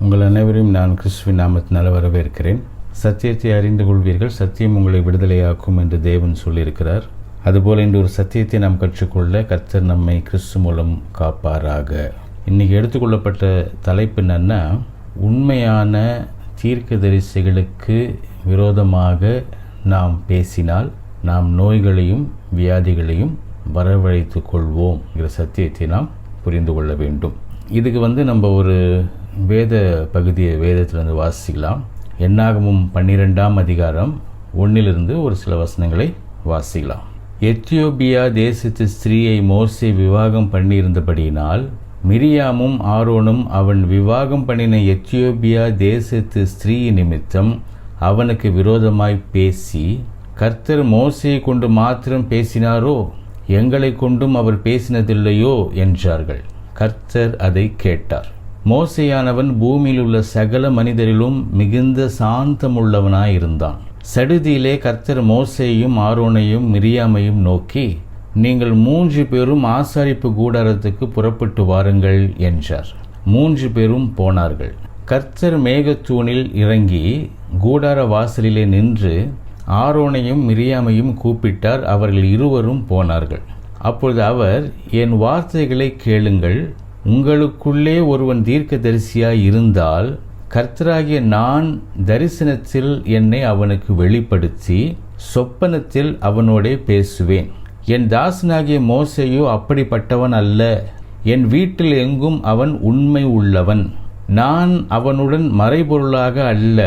உங்கள் அனைவரையும் நான் கிறிஸ்துவின் நாமத்தினால் வரவேற்கிறேன். சத்தியத்தை அறிந்து கொள்வீர்கள், சத்தியம் உங்களை விடுதலையாக்கும் என்று தேவன் சொல்லியிருக்கிறார். அதுபோல் இன்று ஒரு சத்தியத்தை நாம் கற்றுக்கொள்ள கர்த்தர் நம்மை கிறிஸ்து மூலம் காப்பாராக. இன்றைக்கி எடுத்துக்கொள்ளப்பட்ட தலைப்பு என்னன்னா, உண்மையான தீர்க்கதரிசிகளுக்கு விரோதமாக நாம் பேசினால் நாம் நோய்களையும் வியாதிகளையும் வரவழைத்து கொள்வோம் என்கிற சத்தியத்தை நாம் புரிந்து கொள்ள வேண்டும். இதுக்கு நம்ம ஒரு வேத பகுதியை வேதத்திலிருந்து வாசிக்கலாம். என்னாகமும் 12ஆம் அதிகாரம் 1 ஒரு சில வசனங்களை வாசிக்கலாம். எத்தியோப்பியா தேசத்து ஸ்திரீயை மோசே விவாகம் பண்ணியிருந்தபடியினால் மிரியாமும் ஆரோனும் அவன் விவாகம் பண்ணின எத்தியோப்பியா தேசத்து ஸ்திரீ நிமித்தம் அவனுக்கு விரோதமாய் பேசி, கர்த்தர் மோசையை கொண்டு மாத்திரம் பேசினாரோ, எங்களை கொண்டும் அவர் பேசினதில்லையோ என்றார்கள். கர்த்தர் அதை கேட்டார். மோசேயானவன் பூமியில் உள்ள சகல மனிதரிலும் மிகுந்த சாந்தமுள்ளவனாயிருந்தான். சடுதியிலே கர்த்தர் மோசேயையும் ஆரோனையும் மிரியாமையும் நோக்கி, நீங்கள் 3 பேரும் ஆசாரிப்பு கூடாரத்துக்கு புறப்பட்டு வாருங்கள் என்றார். 3 பேரும் போனார்கள். கர்த்தர் மேகத்தூணில் இறங்கி கூடார வாசலிலே நின்று ஆரோனையும் மிரியாமையும் கூப்பிட்டார். அவர்கள் இருவரும் போனார்கள். அப்பொழுது அவர், என் வார்த்தைகளை கேளுங்கள். உங்களுக்குள்ளே ஒருவன் தீர்க்கதரிசியாய் இருந்தால் கர்த்தராகிய நான் தரிசனத்தில் என்னை அவனுக்கு வெளிப்படுத்தி சொப்பனத்தில் அவனோடே பேசுவேன். என் தாசனாகிய மோசேயோ அப்படிப்பட்டவன் அல்ல. என் வீட்டில் எங்கும் அவன் உண்மை உள்ளவன். நான் அவனுடன் மறைபொருளாக அல்ல,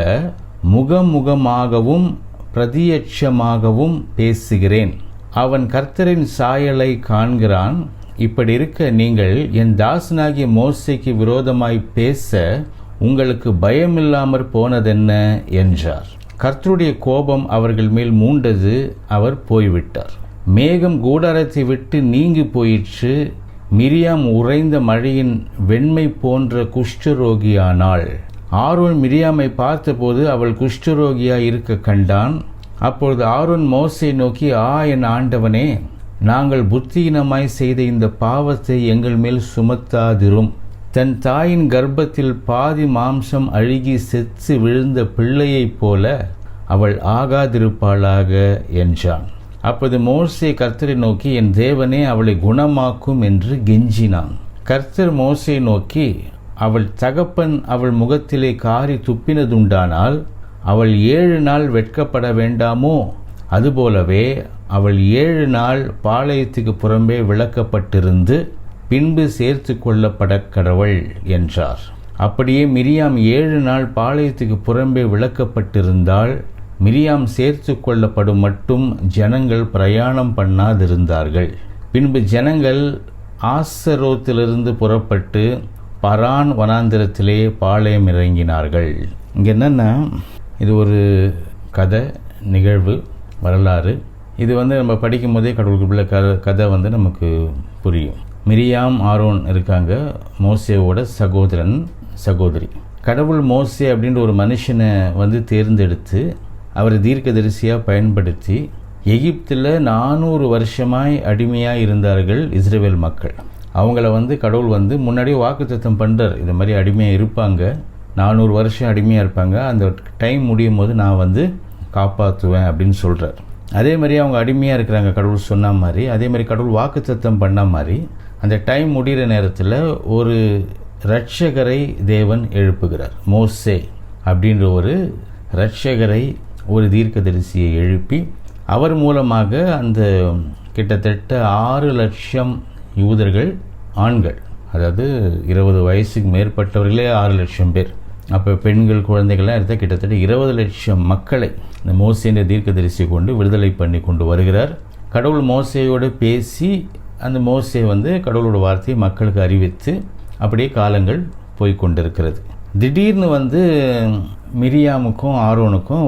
முகமுகமாகவும் பிரதியட்சமாகவும் பேசுகிறேன். அவன் கர்த்தரின் சாயலை காண்கிறான். இப்படி இருக்க நீங்கள் என் தாசனாகிய மோசேக்கு விரோதமாய் பேச உங்களுக்கு பயமில்லாமற் போனதென்ன என்றார். கர்த்தருடைய கோபம் அவர்கள் மேல் மூண்டது. அவர் போய்விட்டார். மேகம் கூடாரத்தை விட்டு நீங்கி போயிற்று. மிரியாம் உறைந்த மழையின் வெண்மை போன்ற குஷ்டரோகியானாள். ஆரோன் மிரியாமை பார்த்தபோது அவள் குஷ்டரோகியாய் இருக்க கண்டான். அப்பொழுது ஆரோன் மோசே நோக்கி, என் ஆண்டவனே, நாங்கள் புத்தியினமாய் செய்த இந்த பாவத்தை எங்கள் மேல் சுமத்தாதிரும். தன் தாயின் கர்ப்பத்தில் பாதி மாம்சம் அழுகி செத்து விழுந்த பிள்ளையைப் போல அவள் ஆகாதிருப்பாளாக என்றான். அப்போது மோசே கர்த்தரை நோக்கி, என் தேவனே, அவளை குணமாக்கும் என்று கெஞ்சினான். கர்த்தர் மோசே நோக்கி, அவள் தகப்பன் அவள் முகத்திலே காரி துப்பினதுண்டானால் அவள் 7 நாள் வெட்கப்பட வேண்டாமோ? அதுபோலவே அவள் 7 நாள் பாளையத்துக்கு புறம்பே விளக்கப்பட்டிருந்து பின்பு சேர்த்து கொள்ளப்பட கடவள் என்றார். அப்படியே மிரியாம் 7 நாள் பாளையத்துக்கு புறம்பே விளக்கப்பட்டிருந்தால் மிரியாம் சேர்த்து கொள்ளப்படும் மட்டும் ஜனங்கள் பிரயாணம் பண்ணாதிருந்தார்கள். பின்பு ஜனங்கள் ஆசரோத்திலிருந்து புறப்பட்டு பரான் வனாந்திரத்திலே பாளையம் இறங்கினார்கள். இங்கே என்னென்னா, இது ஒரு கதை, நிகழ்வு, வரலாறு. இது நம்ம படிக்கும் போதே கடவுளுக்குள்ள கதை நமக்கு புரியும். மிரியாம் ஆரோன் இருக்காங்க, மோசேவோட சகோதரன் சகோதரி. கடவுள் மோசே அப்படின்ற ஒரு மனுஷனை தேர்ந்தெடுத்து அவரை தீர்க்கதரிசியாக பயன்படுத்தி எகிப்தில் 400 வருஷமாய் அடிமையாக இருந்தார்கள் இஸ்ரவேல் மக்கள். அவங்கள கடவுள் முன்னாடியே வாக்குத்தத்தம் பண்ணுறார், இந்த மாதிரி அடிமையாக இருப்பாங்க, 400 வருஷம் அடிமையாக இருப்பாங்க, அந்த டைம் முடியும் போது நான் காப்பாற்றுவேன் அப்படின்னு சொல்கிறார். அதே மாதிரி அவங்க அடிமையாக இருக்கிறாங்க கடவுள் சொன்ன மாதிரி. அதே மாதிரி கடவுள் வாக்குத்தத்தம் பண்ண மாதிரி அந்த டைம் முடிகிற நேரத்தில் ஒரு இரட்சகரை தேவன் எழுப்புகிறார். மோசே அப்படின்ற ஒரு இரட்சகரை, ஒரு தீர்க்கதரிசியை எழுப்பி அவர் மூலமாக அந்த கிட்டத்தட்ட 6 லட்சம் யூதர்கள், ஆண்கள், அதாவது 20 வயசுக்கு மேற்பட்டவர்களே 6 லட்சம் பேர், அப்போ பெண்கள் குழந்தைகள்லாம் எடுத்தால் கிட்டத்தட்ட 20 லட்சம் மக்களை இந்த மோசேன்ற தீர்க்கதரிசியை கொண்டு விடுதலை பண்ணி கொண்டு வருகிறார். கடவுள் மோசேயோடு பேசி அந்த மோசே கடவுளோட வார்த்தையை மக்களுக்கு அறிவித்து அப்படியே காலங்கள் போய்கொண்டிருக்கிறது. திடீர்னு மிரியாமுக்கும் ஆரோனுக்கும்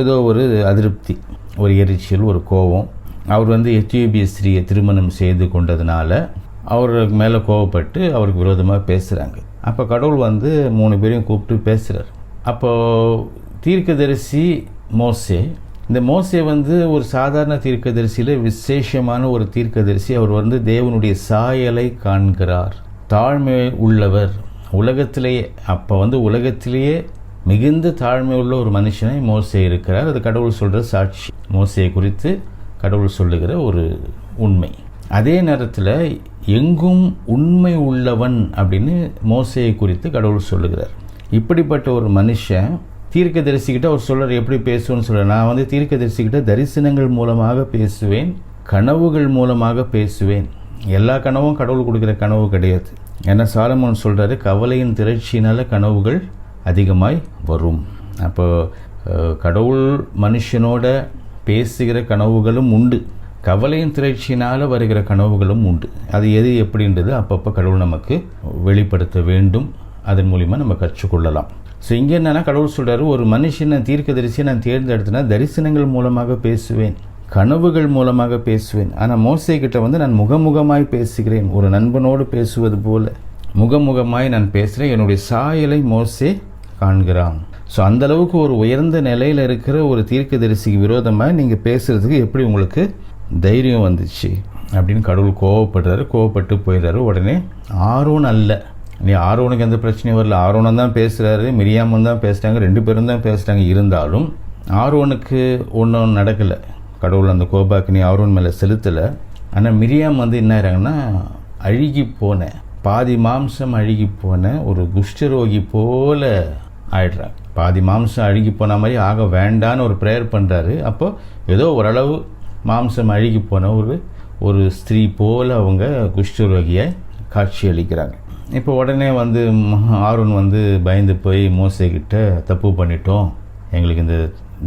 ஏதோ ஒரு அதிருப்தி, ஒரு எரிச்சல், ஒரு கோபம். அவர் எத்தியோப்பிய ஸ்திரீயை திருமணம் செய்து கொண்டதுனால அவருக்கு மேலே கோபப்பட்டு அவருக்கு விரோதமாக பேசுகிறாங்க. அப்போ கடவுள் 3 பேரையும் கூப்பிட்டு பேசுகிறார். அப்போது தீர்க்கதரிசி மோசே, இந்த மோசே ஒரு சாதாரண தீர்க்கதரிசியில் விசேஷமான ஒரு தீர்க்கதரிசி. அவர் தேவனுடைய சாயலை காண்கிறார், தாழ்மை உள்ளவர், உலகத்திலேயே அப்போ உலகத்திலேயே மிகுந்த தாழ்மை உள்ள ஒரு மனுஷனை மோசே இருக்கிறார். அது கடவுள் சொல்கிற சாட்சி, மோசையை குறித்து கடவுள் சொல்லுகிற ஒரு உண்மை. அதே நேரத்தில் எங்கும் உண்மை உள்ளவன் அப்படின்னு மோசையை குறித்து கடவுள் சொல்லுகிறார். இப்படிப்பட்ட ஒரு மனுஷன் தீர்க்கதரிசிக்கிட்ட அவர் சொல்கிறார், எப்படி பேசுவேன்னு சொல்கிறார். நான் தீர்க்கதரிசிக்கிட்ட தரிசனங்கள் மூலமாக பேசுவேன், கனவுகள் மூலமாக பேசுவேன். எல்லா கனவும் கடவுள் கொடுக்குற கனவு கிடையாது. ஏன்னா சாலமோன் சொல்கிறாரு, கவலையின் திரட்சியினால் கனவுகள் அதிகமாய் வரும். அப்போ கடவுள் மனுஷனோட பேசுகிற கனவுகளும் உண்டு, கவலையின் திரட்சியினால் வருகிற கனவுகளும் உண்டு. அது எது எப்படின்றது அப்பப்போ கடவுள் நமக்கு வெளிப்படுத்த வேண்டும். அதன் மூலிமா நம்ம கற்றுக்கொள்ளலாம். ஸோ இங்கே என்னென்னா கடவுள் சொல்கிறாரு, ஒரு மனுஷனை தீர்க்கதரிசியை நான் தேர்ந்தெடுத்தேன்னா தரிசனங்கள் மூலமாக பேசுவேன், கனவுகள் மூலமாக பேசுவேன். ஆனால் மோசே கிட்ட நான் முகமுகமாய் பேசுகிறேன், ஒரு நண்பனோடு பேசுவது போல முகமுகமாய் நான் பேசுகிறேன். என்னுடைய சாயலை மோசே காண்கிறான். ஸோ அந்தளவுக்கு ஒரு உயர்ந்த நிலையில் இருக்கிற ஒரு தீர்க்கதரிசிக்கு விரோதமாக நீங்கள் பேசுகிறதுக்கு எப்படி உங்களுக்கு தைரியம் வந்துச்சு அப்படின்னு கடவுள் கோவப்படுறாரு. கோவப்பட்டு போயிடுறாரு. உடனே ஆரோன் அல்ல, நீ ஆரோனுக்கு எந்த பிரச்சனையும் வரல, ஆரோனை தான் பேசுகிறாரு, மிரியாமும் தான் பேசுகிறாங்க, 2 பேரும் தான் பேசுகிறாங்க. இருந்தாலும் ஆரோனுக்கு ஒன்றும் நடக்கலை. கடவுள் அந்த கோபாக்கினி ஆரோன் மேலே செலுத்தலை. ஆனால் மிரியாம் என்ன ஆகிறாங்கன்னா, அழுகி போன பாதி மாம்சம் அழுகி போன ஒரு குஷ்டரோகி போல ஆயிடுறாங்க. பாதி மாம்சம் அழுகி போன மாதிரி ஆக வேண்டான்னு ஒரு ப்ரேயர் பண்ணுறாரு. அப்போ ஏதோ ஓரளவு மாம்சம் அழுகி போன ஒரு ஸ்திரீ போல் அவங்க குஷ்டரோகியை காட்சி அளிக்கிறாங்க. இப்போ உடனே ஆரோன் பயந்து போய் மோசேக்கிட்ட தப்பு பண்ணிட்டோம், எங்களுக்கு இந்த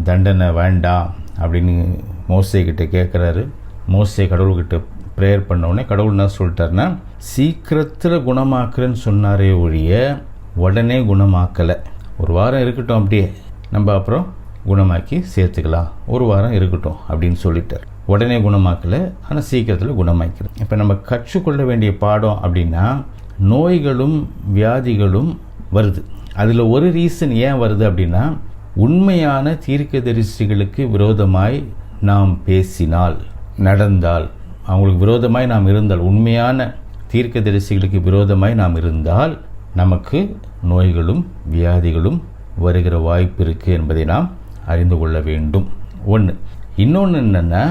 தண்டனை வேண்டாம் அப்படின்னு மோசேக்கிட்ட கேட்குறாரு. மோசே கடவுள்கிட்ட ப்ரேயர் பண்ணவுடனே கடவுள் என்ன சொல்லிட்டாருன்னா, சீக்கிரத்தில் குணமாக்குறேன்னு சொன்னாரே ஒழிய உடனே குணமாக்கலை. ஒரு வாரம் இருக்கட்டும், அப்படியே நம்ம அப்புறம் குணமாக்கி சேர்த்துக்கலாம், ஒரு வாரம் இருக்கட்டும் அப்படின்னு சொல்லிட்டார். உடனே குணமாக்கலை, ஆனால் சீக்கிரத்தில் குணமாக்கிறேன். இப்போ நம்ம கற்றுக்கொள்ள வேண்டிய பாடம் அப்படின்னா, நோய்களும் வியாதிகளும் வருது. அதில் ஒரு ரீசன் ஏன் வருது அப்படின்னா, உண்மையான தீர்க்கதரிசிகளுக்கு விரோதமாய் நாம் பேசினால், நடந்தால், அவங்களுக்கு விரோதமாய் நாம் இருந்தால், உண்மையான தீர்க்கதரிசிகளுக்கு விரோதமாய் நாம் இருந்தால் நமக்கு நோய்களும் வியாதிகளும் வருகிற வாய்ப்பு இருக்குது என்பதை நாம் அறிந்து கொள்ள வேண்டும். ஒன்று. இன்னொன்று என்னென்னா,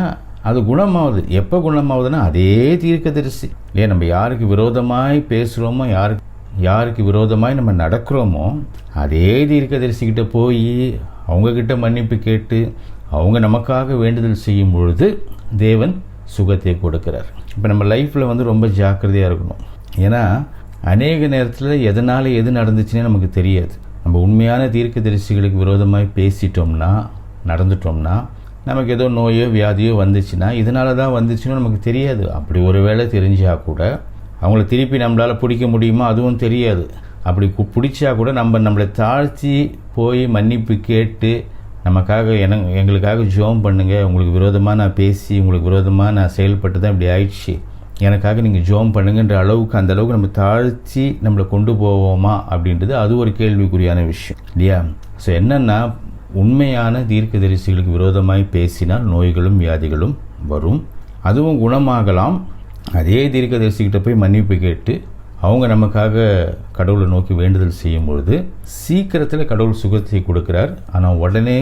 அது குணமாகுது. எப்போ குணமாகுதுன்னா, அதே தீர்க்கதரிசி இல்லையா, நம்ம யாருக்கு விரோதமாய் பேசுகிறோமோ, யாருக்கு விரோதமாய் நம்ம நடக்கிறோமோ, அதே தீர்க்கதரிசிக்கிட்ட போய் அவங்கக்கிட்ட மன்னிப்பு கேட்டு அவங்க நமக்காக வேண்டுதல் செய்யும் பொழுது தேவன் சுகத்தை கொடுக்கிறார். இப்போ நம்ம லைஃப்பில் ரொம்ப ஜாக்கிரதையாக இருக்கணும். ஏன்னா அநேக நேரத்தில் எதனால் எது நடந்துச்சுன்னே நமக்கு தெரியாது. நம்ம உண்மையான தீர்க்கதரிசிகளுக்கு விரோதமாய் பேசிட்டோம்னா, நடந்துட்டோம்னா, நமக்கு ஏதோ நோயோ வியாதியோ வந்துச்சுன்னா இதனால தான் வந்துச்சுன்னு நமக்கு தெரியாது. அப்படி ஒரு வேளை தெரிஞ்சால் கூட அவங்கள திருப்பி நம்மளால் பிடிக்க முடியுமா, அதுவும் தெரியாது. அப்படி பிடிச்சா கூட நம்மளை தாழ்த்தி போய் மன்னிப்பு கேட்டு நமக்காக எங்களுக்காக ஜெபம் பண்ணுங்க, உங்களுக்கு விரோதமாக நான் பேசி உங்களுக்கு விரோதமாக நான் செயல்பட்டு தான் இப்படி ஆயிடுச்சு, எனக்காக நீங்கள் ஜெபம் பண்ணுங்கன்ற அளவுக்கு, அந்த அளவுக்கு நம்ம தாழ்த்தி நம்மளை கொண்டு போவோமா அப்படின்றது அது ஒரு கேள்விக்குறியான விஷயம் இல்லையா. ஸோ என்னென்னா, உண்மையான தீர்க்கதரிசிகளுக்கு விரோதமாய் பேசினால் நோய்களும் வியாதிகளும் வரும், அதுவும் குணமாகலாம். அதே தீர்க்கதரிசிக்கிட்ட போய் மன்னிப்பு கேட்டு அவங்க நமக்காக கடவுளை நோக்கி வேண்டுதல் செய்யும் பொழுது சீக்கிரத்தில் கடவுள் சுகத்தை கொடுக்குறார். ஆனால் உடனே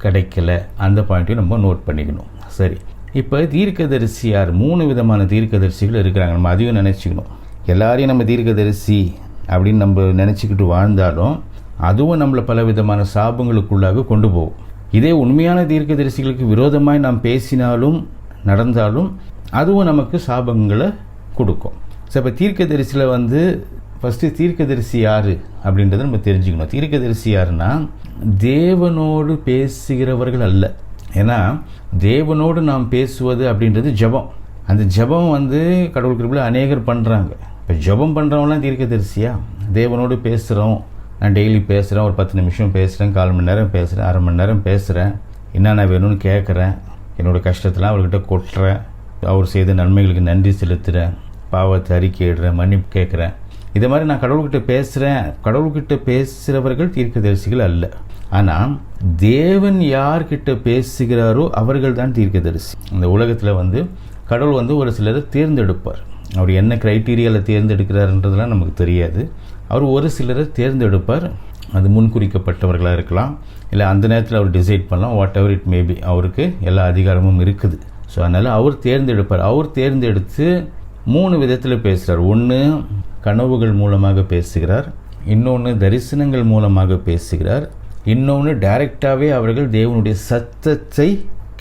கிடைக்கல, அந்த பாயிண்ட்டையும் நம்ம நோட் பண்ணிக்கணும். சரி, இப்போ தீர்க்கதரிசி யார்? 3 விதமான தீர்க்கதரிசிகள் இருக்கிறாங்க. நம்ம அதையும் நினச்சிக்கணும். எல்லாரையும் நம்ம தீர்க்கதரிசி அப்படின்னு நம்ம நினச்சிக்கிட்டு வாழ்ந்தாலும் அதுவும் நம்மளை பல விதமான சாபங்களுக்குள்ளாக கொண்டு போகும். இதே உண்மையான தீர்க்கதரிசிகளுக்கு விரோதமாய் நாம் பேசினாலும் நடந்தாலும் அதுவும் நமக்கு சாபங்களை கொடுக்கும். ஸோ இப்போ தீர்க்கதரிசியில் ஃபஸ்ட்டு தீர்க்கதரிசி யார் அப்படின்றத நம்ம தெரிஞ்சுக்கணும். தீர்க்கதரிசி யாருன்னா, தேவனோடு பேசுகிறவர்கள் அல்ல. ஏன்னா தேவனோடு நாம் பேசுவது அப்படின்றது ஜெபம். அந்த ஜெபம் கடவுள் கிருபையில் அநேகர் பண்ணுறாங்க. இப்போ ஜெபம் பண்ணுறவங்களாம் தீர்க்கதரிசியா? தேவனோடு பேசுகிறோம், நான் டெய்லி பேசுகிறேன், ஒரு 10 நிமிஷம் பேசுகிறேன், 1/4 மணி நேரம் பேசுகிறேன், அரை மணி நேரம் பேசுகிறேன், என்னென்ன வேணும்னு கேட்குறேன், என்னோடய கஷ்டத்தெலாம் அவர்கிட்ட கொட்டுறேன், அவர் செய்த நன்மைகளுக்கு நன்றி செலுத்துகிறேன், பாவத்தை அறிக்கையிடுறேன், மன்னிப்பு கேட்குறேன், இதை மாதிரி நான் கடவுள்கிட்ட பேசுகிறேன். கடவுள்கிட்ட பேசுகிறவர்கள் தீர்க்கதரிசிகள் அல்ல. ஆனால் தேவன் யார்கிட்ட பேசுகிறாரோ அவர்கள் தான் தீர்க்கதரிசி. இந்த உலகத்தில் கடவுள் ஒரு சிலரை தேர்ந்தெடுப்பார். அவர் என்ன க்ரைட்டீரியாவில் தேர்ந்தெடுக்கிறாருன்றதுலாம் நமக்கு தெரியாது. அவர் ஒரு சிலரை தேர்ந்தெடுப்பார். அது முன்குறிக்கப்பட்டவர்களாக இருக்கலாம், இல்லை அந்த நேரத்தில் அவர் டிசைட் பண்ணலாம், வாட் எவர் இட் மேபி. அவருக்கு எல்லா அதிகாரமும் இருக்குது. ஸோ அதனால் அவர் தேர்ந்தெடுப்பார். அவர் தேர்ந்தெடுத்து 3 விதத்தில் பேசுகிறார். ஒன்று கனவுகள் மூலமாக பேசுகிறார், இன்னொன்று தரிசனங்கள் மூலமாக பேசுகிறார், இன்னொன்று டைரெக்டாகவே அவர்கள் தேவனுடைய சத்தத்தை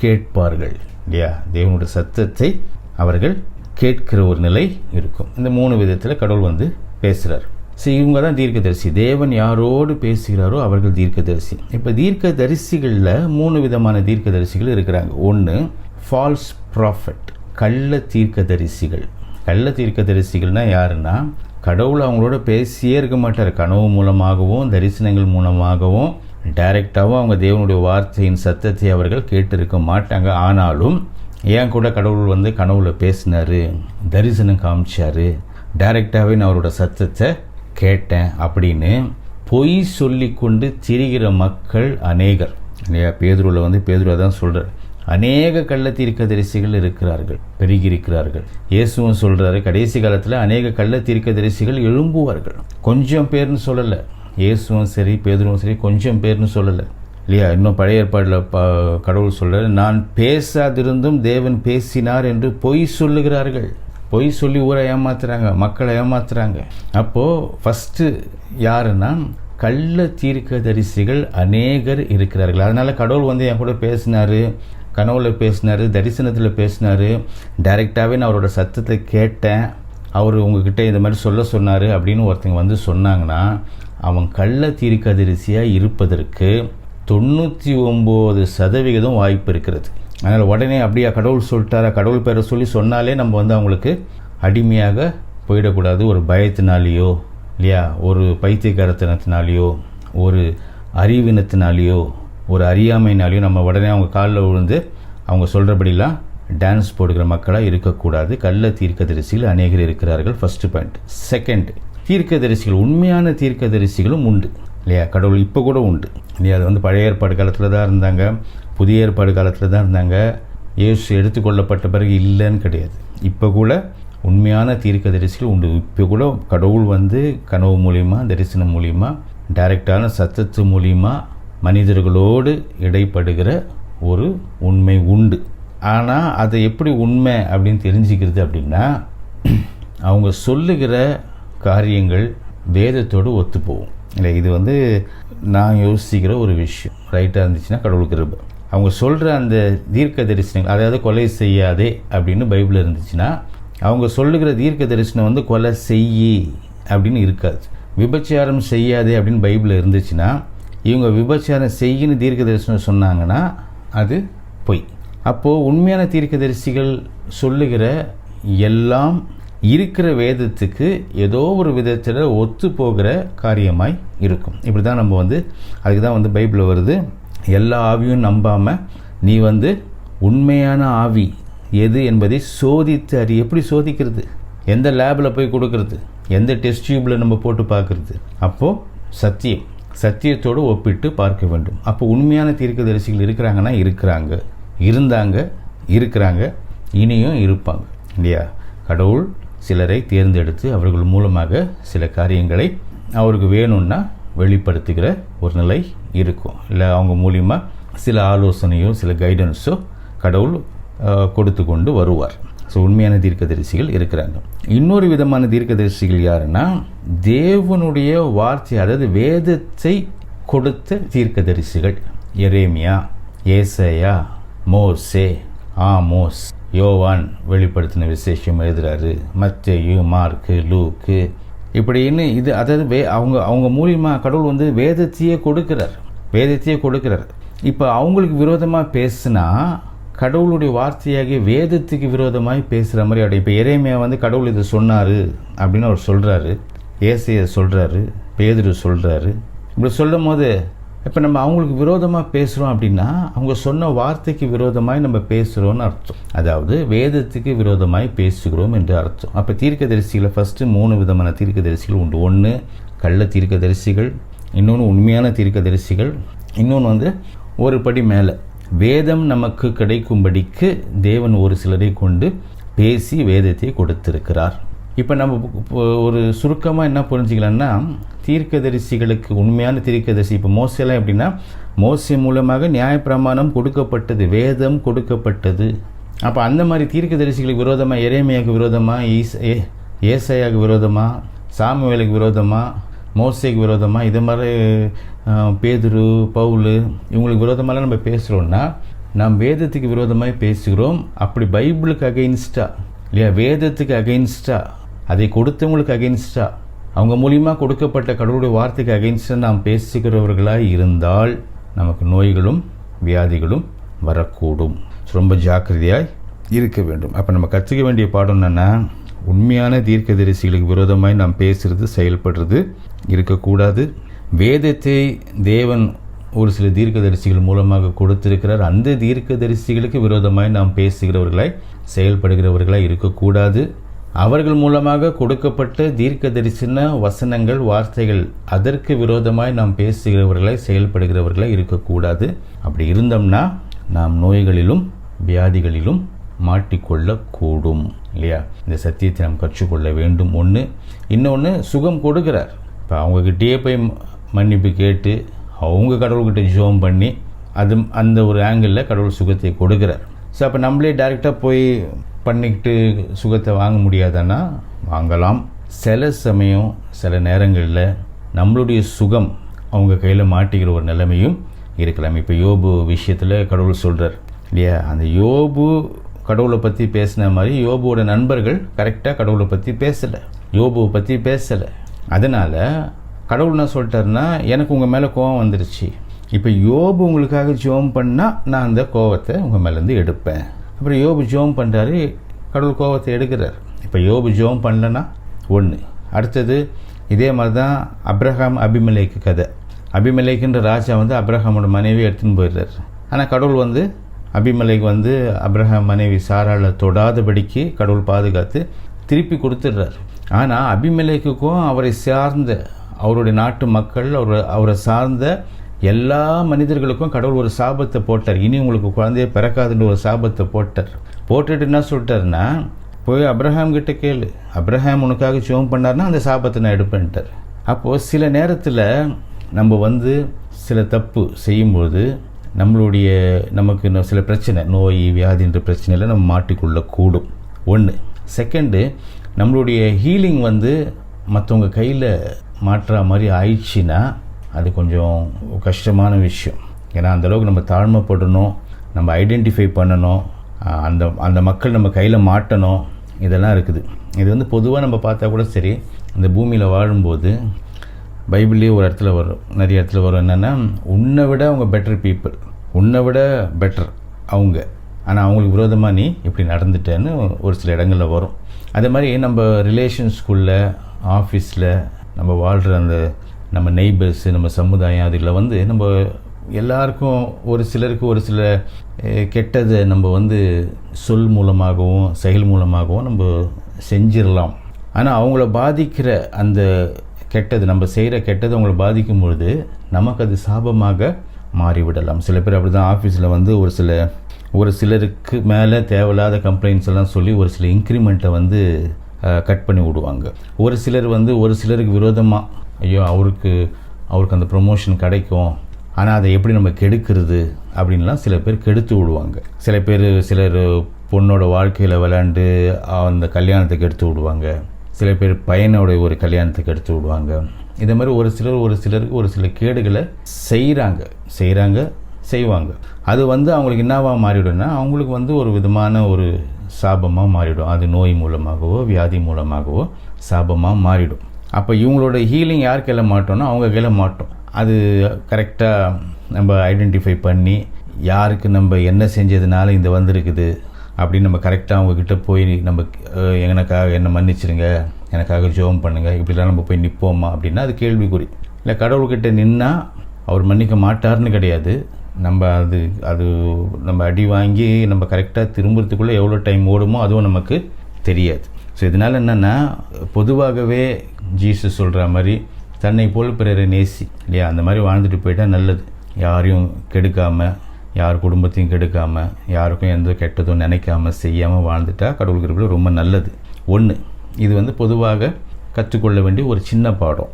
கேட்பார்கள் இல்லையா. தேவனுடைய சத்தத்தை அவர்கள் கேட்கிற ஒரு நிலை இருக்கும். இந்த 3 விதத்தில் கடவுள் வந்து பேசுகிறார். சரி, இவங்க தான் தீர்க்கதரிசி. தேவன் யாரோடு பேசுகிறாரோ அவர்கள் தீர்க்கதரிசி. இப்போ தீர்க்கதரிசிகளில் 3 விதமான தீர்க்கதரிசிகள் இருக்கிறாங்க. ஒன்று ஃபால்ஸ் ப்ராஃபட், கள்ள தீர்க்கதரிசிகள். கள்ள தீர்க்கதரிசிகள்னால் யாருன்னா, கடவுள் அவங்களோட பேசியே இருக்க மாட்டார். கனவு மூலமாகவும் தரிசனங்கள் மூலமாகவும் டைரெக்டாகவும் அவங்க தேவனுடைய வார்த்தையின் சத்தத்தை அவர்கள் கேட்டிருக்க மாட்டாங்க. ஆனாலும் ஏன் கூட கடவுள் வந்து கனவுல பேசினார், தரிசனம் காமிச்சார், டைரெக்டாகவே நான் அவரோட சத்தத்தை கேட்டேன் அப்படின்னு பொய் சொல்லி கொண்டு திரிகிற மக்கள் அநேகர் இல்லையா. பேதுருவில் வந்து பேதுரு தான் சொல்கிறார், அநேக கள்ள தீர்க்கதரிசிகள் இருக்கிறார்கள், பெருகியிருக்கிறார்கள். இயேசுவும் சொல்கிறாரு, கடைசி காலத்தில் அநேக கள்ள தீர்க்கதரிசிகள் எழும்புவார்கள். கொஞ்சம் பேர்னு சொல்லலை, இயேசுவும் சரி பேதுருவும் சரி கொஞ்சம் பேர்னு சொல்லலை இல்லையா. இன்னும் பழைய ஏற்பாடில் கடவுள் சொல்கிறார், நான் பேசாதிருந்தும் தேவன் பேசினார் என்று பொய் சொல்லுகிறார்கள். பொய் சொல்லி ஊரை ஏமாத்துறாங்க, மக்களை ஏமாத்துறாங்க. அப்போது ஃபஸ்ட்டு யாருன்னா கள்ள தீர்க்கதரிசிகள் அநேகர் இருக்கிறார்கள். அதனால் கடவுள் வந்து என் கூட பேசினார், கனவுல பேசினார், தரிசனத்தில் பேசினார், டைரெக்டாகவே நான் அவரோட சத்தத்தை கேட்டேன், அவர் உங்ககிட்ட இந்த மாதிரி சொல்ல சொன்னார் அப்படின்னு ஒருத்தங்க வந்து சொன்னாங்கன்னா அவன் கள்ள தீர்க்கதரிசியாக இருப்பதற்கு 99% வாய்ப்பு இருக்கிறது. அதனால் உடனே அப்படியா கடவுள் சொல்லிட்டாரா, கடவுள் பேரை சொல்லி சொன்னாலே நம்ம வந்து அவங்களுக்கு அடிமையாக போயிடக்கூடாது. ஒரு பயத்தினாலேயோ இல்லையா, ஒரு பைத்தியக்காரத்தனத்தினாலேயோ, ஒரு அறிவினத்தினாலேயோ, ஒரு அறியாமைனாலேயோ நம்ம உடனே அவங்க காலில் விழுந்து அவங்க சொல்கிறபடிலாம் டான்ஸ் போடுகிற மக்களாக இருக்கக்கூடாது. கள்ள தீர்க்கதரிசிகள் அநேகர் இருக்கிறார்கள். First point. செகண்ட், தீர்க்கதரிசிகள், உண்மையான தீர்க்கதரிசிகளும் உண்டு இல்லையா. கடவுள் இப்போ கூட உண்டு இல்லையா. அது வந்து பழைய ஏற்பாடு காலத்தில் தான் இருந்தாங்க, புதிய ஏற்பாடு காலத்தில் தான் இருந்தாங்க. இயேசு எடுத்துக்கொள்ளப்பட்ட பிறகு இல்லைன்னு கிடையாது. இப்போ கூட உண்மையான தீர்க்கதரிசிகள் உண்டு. இப்போ கூட கடவுள் வந்து கனவு மூலிமா, தரிசனம் மூலிமா, டைரெக்டான சத்தத்து மூலிமா மனிதர்களோடு இடைப்படுகிற ஒரு உண்மை உண்டு. ஆனால் அதை எப்படி உண்மை அப்படின்னு தெரிஞ்சுக்கிறது அப்படின்னா, அவங்க சொல்லுகிற காரியங்கள் வேதத்தோடு ஒத்துப்போகும் இல்லை. இது வந்து நான் யோசிக்கிற ஒரு விஷயம் ரைட்டாக இருந்துச்சுன்னா கடவுளுக்கு கிருபை. அவங்க சொல்கிற அந்த தீர்க்க தரிசனங்கள், அதாவது கொலை செய்யாதே அப்படின்னு பைபிள் இருந்துச்சுன்னா, அவங்க சொல்லுகிற தீர்க்க தரிசனம் வந்து கொலை செய்யி அப்படின்னு இருக்காது. விபச்சாரம் செய்யாதே அப்படின்னு பைபிள் இருந்துச்சுன்னா, இவங்க விபச்சாரம் செய்யின்னு தீர்க்க தரிசனம் சொன்னாங்கன்னா அது பொய். அப்போது உண்மையான தீர்க்கதரிசிகள் சொல்லுகிற எல்லாம் இருக்கிற வேதத்துக்கு ஏதோ ஒரு விதத்தில் ஒத்து போகிற காரியமாய் இருக்கும். இப்படி தான் நம்ம வந்து அதுக்கு தான் வந்து பைபிளில் வருது, எல்லா ஆவியும் நம்பாமல் நீ வந்து உண்மையான ஆவி எது என்பதை சோதித்து அறி. எப்படி சோதிக்கிறது? எந்த லேபில் போய் கொடுக்கறது? எந்த டெஸ்ட் டியூப்பில் நம்ம போட்டு பார்க்குறது? அப்போது சத்தியத்தோடு ஒப்பிட்டு பார்க்க வேண்டும். அப்போ உண்மையான தீர்க்கதரிசிகள் இருக்கிறாங்கன்னா இருந்தாங்க, இருக்கிறாங்க, இனியும் இருப்பாங்க இல்லையா. கடவுள் சிலரை தேர்ந்தெடுத்து அவர்கள் மூலமாக சில காரியங்களை அவருக்கு வேணும்னா வெளிப்படுத்துகிற ஒரு நிலை இருக்கும். இல்லை அவங்க மூலிமா சில ஆலோசனையோ சில கைடன்ஸோ கடவுள் கொடுத்து கொண்டு வருவார். ஸோ உண்மையான தீர்க்கதரிசிகள் இருக்கிறாங்க. இன்னொரு விதமான தீர்க்கதரிசிகள் யாருன்னா, தேவனுடைய வார்த்தை, அதாவது வேதத்தை கொடுத்த தீர்க்கதரிசிகள். எரேமியா, ஏசாயா, மோசே, ஆமோஸ், யோவான் வெளிப்படுத்தின விசேஷம் எழுதுகிறாரு, மத்தேயு, மார்க்கு, லூக்கு இப்படின்னு. இது அதாவது அவங்க மூலியமாக கடவுள் வந்து வேதத்தையே கொடுக்கிறார். இப்போ அவங்களுக்கு விரோதமாக பேசுனா கடவுளுடைய வார்த்தையாகிய வேதத்துக்கு விரோதமாய் பேசுகிற மாதிரி அப்படி. இப்போ எரேமியா வந்து கடவுள் இதை சொன்னார் அப்படின்னு அவர் சொல்கிறாரு, ஏசாயா சொல்கிறாரு, பேதுரு சொல்கிறாரு. இப்படி சொல்லும் போது இப்போ நம்ம அவங்களுக்கு விரோதமாக பேசுகிறோம் அப்படின்னா அவங்க சொன்ன வார்த்தைக்கு விரோதமாய் நம்ம பேசுகிறோன்னு அர்த்தம். அதாவது வேதத்துக்கு விரோதமாய் பேசுகிறோம் என்று அர்த்தம். அப்போ தீர்க்கதரிசிகளை ஃபஸ்ட்டு 3 விதமான தீர்க்கதரிசிகள் உண்டு. ஒன்று கள்ள தீர்க்கதரிசிகள், இன்னொன்று உண்மையான தீர்க்கதரிசிகள், இன்னொன்று வந்து ஒரு படி மேலே வேதம் நமக்கு கிடைக்கும்படிக்கு தேவன் ஒரு சிலரை கொண்டு பேசி வேதத்தை கொடுத்திருக்கிறார். இப்போ நம்ம ஒரு சுருக்கமாக என்ன புரிஞ்சுக்கலாம்னா, தீர்க்கதரிசிகளுக்கு உண்மையான தீர்க்கதரிசி இப்போ மோசெல்லாம் எப்படின்னா, மோசே மூலமாக நியாயப்பிரமாணம் கொடுக்கப்பட்டது, வேதம் கொடுக்கப்பட்டது. அப்போ அந்த மாதிரி தீர்க்கதரிசிகளுக்கு விரோதமாக, எரேமியாவுக்கு விரோதமாக, ஏசாயாவுக்கு விரோதமாக, சாமுவேலுக்கு விரோதமாக, மோசேக்கு விரோதமாக, இது மாதிரி பேதுரு, பவுல் இவங்களுக்கு விரோதமாலாம் நம்ம பேசுகிறோன்னா, நாம் வேதத்துக்கு விரோதமாக பேசுகிறோம். அப்படி பைபிளுக்கு அகெயின்ஸ்டா இல்லையா, வேதத்துக்கு அகெயின்ஸ்டா, அதை கொடுத்தவங்களுக்கு அகெயின்ஸ்டா, அவங்க மூலியமாக கொடுக்கப்பட்ட கடவுளுடைய வார்த்தைக்கு அகெயின்ஸ்டாக நாம் பேசுகிறவர்களாக இருந்தால் நமக்கு நோய்களும் வியாதிகளும் வரக்கூடும். ரொம்ப ஜாக்கிரதையாய் இருக்க வேண்டும். அப்போ நம்ம கற்றுக்க வேண்டிய பாடம் என்னென்னா, உண்மையான தீர்க்கதரிசிகளுக்கு விரோதமாய் நாம் பேசுகிறது, செயல்படுறது இருக்கக்கூடாது. வேதத்தை தேவன் ஒரு சில தீர்க்கதரிசிகள் மூலமாக கொடுத்திருக்கிறார். அந்த தீர்க்கதரிசிகளுக்கு விரோதமாய் நாம் பேசுகிறவர்களாய், செயல்படுகிறவர்களாய் இருக்கக்கூடாது. அவர்கள் மூலமாக கொடுக்கப்பட்ட தீர்க்க தரிசன வசனங்கள், வார்த்தைகள், அதற்கு விரோதமாய் நாம் பேசுகிறவர்களாய், செயல்படுகிறவர்களாய் இருக்கக்கூடாது. அப்படி இருந்தோம்னா நாம் நோய்களிலும் வியாதிகளிலும் மாட்டிக்கொள்ளக்கூடும் இல்லையா. இந்த சத்தியத்தை நாம் கற்றுக்கொள்ள வேண்டும். ஒன்று. இன்னொன்று, சுகம் கொடுக்கிறார். இப்போ அவங்கக்கிட்டே போய் மன்னிப்பு கேட்டு அவங்க கடவுள்கிட்ட ஜெபம் பண்ணி அந்த ஒரு ஆங்கிளில் கடவுள் சுகத்தை கொடுக்கிறார். ஸோ அப்போ நம்மளே டைரெக்டாக போய் பண்ணிக்கிட்டு சுகத்தை வாங்க முடியாதானா? வாங்கலாம். சில சமயம் சில நேரங்களில் நம்மளுடைய சுகம் அவங்க கையில் மாட்டிக்கிற ஒரு நிலைமையும் இருக்கலாம். இப்போ யோபு விஷயத்தில் கடவுள் சொல்கிறார் இல்லையா, அந்த யோபு கடவுளை பற்றி பேசின மாதிரி யோபுவோட நண்பர்கள் கரெக்டாக கடவுளை பற்றி பேசலை, யோபுவை பற்றி பேசலை. அதனால் கடவுள் என்ன சொல்லிட்டாருன்னா, எனக்கு உங்கள் மேலே கோபம் வந்துருச்சு. இப்போ யோபு உங்களுக்காக ஜெபம் பண்ணால் நான் அந்த கோபத்தை உங்கள் மேலேருந்து எடுப்பேன். அப்புறம் யோபு ஜெபம் பண்ணுறாரு, கடவுள் கோபத்தை எடுக்கிறார். இப்போ யோபு ஜெபம் பண்ணலன்னா ஒன்று. அடுத்தது இதே மாதிரி தான் அப்ரஹாம் அபிமெலேக்கு கதை. அபிமெலேக்குன்ற ராஜா அப்ரஹாமோட மனைவி எடுத்துன்னு போயிடுறார். ஆனால் கடவுள் அபிமெலேக்கு அப்ரஹாம் மனைவி சாராளை தொடாதபடிக்கு கடவுள் பாதுகாத்து திருப்பி கொடுத்துடுறார். ஆனால் அபிமெலேக்குக்கும் அவரை சார்ந்த அவருடைய நாட்டு மக்கள், அவரை சார்ந்த எல்லா மனிதர்களுக்கும் கடவுள் ஒரு சாபத்தை போட்டார். இனி உங்களுக்கு குழந்தைய பிறக்காதுன்ற ஒரு சாபத்தை போட்டுட்டு என்ன சொல்லிட்டாருன்னா, போய் அப்ரஹாம் கிட்ட கேளு, அப்ரஹாம் உனக்காக ஜெபம் பண்ணார்னா அந்த சாபத்தை நான் எடுப்பேன்ட்டார். அப்போது சில நேரத்தில் நம்ம சில தப்பு செய்யும்போது நமக்கு சில பிரச்சனை, நோய் வியாதின்ற பிரச்சனையில் நம்ம மாட்டிக்கொள்ளக்கூடும். ஒன்று. செகண்டு, நம்மளுடைய ஹீலிங் மற்றவங்க கையில் மாற்றுற மாதிரி ஆயிடுச்சுன்னா அது கொஞ்சம் கஷ்டமான விஷயம். ஏன்னா அந்தளவுக்கு நம்ம தாழ்மைப்படணும், நம்ம ஐடென்டிஃபை பண்ணணும், அந்த மக்கள் நம்ம கையில் மாட்டணும், இதெல்லாம் இருக்குது. இது பொதுவாக நம்ம பார்த்தா கூட சரி, இந்த பூமியில் வாழும்போது பைபிள்லேயே ஒரு இடத்துல வரும், நிறைய இடத்துல வரும். என்னென்னா, உன்னை விட அவங்க பெட்டர் பீப்புள், உன்னை விட பெட்டர் அவங்க, ஆனால் அவங்களுக்கு விரோதமாக நீ இப்படி நடந்துட்டேன்னு ஒரு சில இடங்களில் வரும். அதே மாதிரி நம்ம ரிலேஷன்ஸ்குள்ளே, ஆஃபீஸில் நம்ம வாழ்கிற நம்ம நெய்பர்ஸு, நம்ம சமுதாயம், அதில் நம்ம எல்லாருக்கும் ஒரு சிலருக்கு ஒரு சில கெட்டதை நம்ம சொல் மூலமாகவும் செயல் மூலமாகவும் நம்ம செஞ்சிடலாம். ஆனால் அவங்கள பாதிக்கிற அந்த கெட்டது, நம்ம செய்கிற கெட்டது அவங்கள பாதிக்கும் பொழுது நமக்கு அது சாபமாக மாறிவிடலாம். சில பேர் அப்படி தான் ஆஃபீஸில் ஒரு சிலருக்கு மேலே தேவையில்லாத கம்ப்ளைண்ட்ஸ் எல்லாம் சொல்லி ஒரு சில இன்க்ரிமெண்ட்டை கட் பண்ணி விடுவாங்க. ஒரு சிலர் ஒரு சிலருக்கு விரோதமாக, ஐயோ அவருக்கு அந்த ப்ரொமோஷன் கிடைக்கும், ஆனால் அதை எப்படி நம்ம கெடுக்கிறது அப்படின்லாம் சில பேர் கெடுத்து விடுவாங்க. சிலர் பொண்ணோட வாழ்க்கையில் விளையாண்டு அந்த கல்யாணத்துக்கு எடுத்து விடுவாங்க. சில பேர் பையனோட ஒரு கல்யாணத்துக்கு எடுத்து விடுவாங்க. இதே மாதிரி ஒரு சிலருக்கு ஒரு சில கேடுகளை செய்வாங்க. அது அவங்களுக்கு என்னவாக மாறிவிடும்னா, அவங்களுக்கு ஒரு விதமான ஒரு சாபமாக மாறிடும். அது நோய் மூலமாகவோ வியாதி மூலமாகவோ சாபமாக மாறிடும். அப்போ இவங்களோட ஹீலிங் யார் கையில் மாட்டோம்னா அவங்க கையில் மாட்டோம். அது கரெக்டாக நம்ம ஐடென்டிஃபை பண்ணி, யாருக்கு நம்ம என்ன செஞ்சதுனால இந்த வந்திருக்குது அப்படின்னு நம்ம கரெக்டாக அவங்கக்கிட்ட போய் நம்ம எனக்காக என்ன மன்னிச்சிருங்க, எனக்காக ஜெபம் பண்ணுங்கள், இப்படிலாம் நம்ம போய் நிற்போமா அப்படின்னா அது கேள்விக்குறி. இல்லை, கடவுள்கிட்ட நின்னால் அவர் மன்னிக்க மாட்டார்னு கிடையாது. அது நம்ம அடி வாங்கி நம்ம கரெக்டாக திரும்புறதுக்குள்ளே எவ்வளோ டைம் ஓடுமோ அதுவும் நமக்கு தெரியாது. ஸோ இதனால் என்னென்னா, பொதுவாகவே ஜீசஸ் சொல்கிற மாதிரி தன்னை போல் பிறரை நேசி இல்லையா, அந்த மாதிரி வாழ்ந்துட்டு போயிட்டால் நல்லது. யாரையும் கெடுக்காமல், யார் குடும்பத்தையும் கெடுக்காமல், யாருக்கும் எந்த கெட்டதும் நினைக்காமல் செய்யாமல் வாழ்ந்துட்டா கடவுள் கிருபையில் ரொம்ப நல்லது. ஒன்று. இது பொதுவாக கற்றுக்கொள்ள வேண்டிய ஒரு சின்ன பாடம்.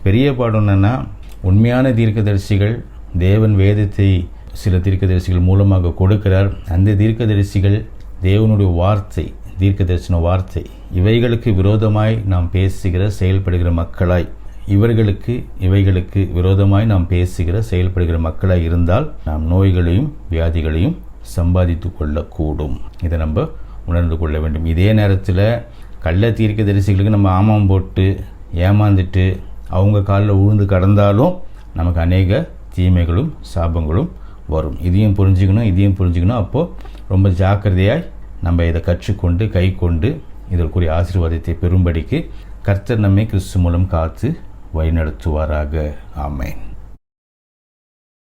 பெரிய பாடம் என்னென்னா, உண்மையான தீர்க்கதரிசிகள் தேவன் வேதத்தை சில தீர்க்கதரிசிகள் மூலமாக கொடுக்கிறார். அந்த தீர்க்கதரிசிகள் தேவனுடைய வார்த்தை, தீர்க்க தரிசன வார்த்தை, இவைகளுக்கு விரோதமாய் நாம் பேசுகிற செயல்படுகிற மக்களாய், இவைகளுக்கு விரோதமாய் நாம் பேசுகிற செயல்படுகிற மக்களாய் இருந்தால் நாம் நோய்களையும் வியாதிகளையும் சம்பாதித்து கொள்ளக்கூடும். இதை நம்ம உணர்ந்து கொள்ள வேண்டும். இதே நேரத்தில் கள்ள தீர்க்க தரிசிகளுக்கு நம்ம ஆமாம் போட்டு ஏமாந்துட்டு அவங்க காலில் உழுந்து கடந்தாலும் நமக்கு அநேக தீமைகளும் சாபங்களும் வரும். இதையும் புரிஞ்சுக்கணும். அப்போது ரொம்ப ஜாக்கிரதையாய் நம்ம இதை கற்றுக்கொண்டு கை கொண்டு இதற்குரிய ஆசீர்வாதத்தை பெறும்படிக்கு கர்த்தர் நம்மை கிறிஸ்து மூலம் காத்து வழிநடத்துவாராக. ஆமென்.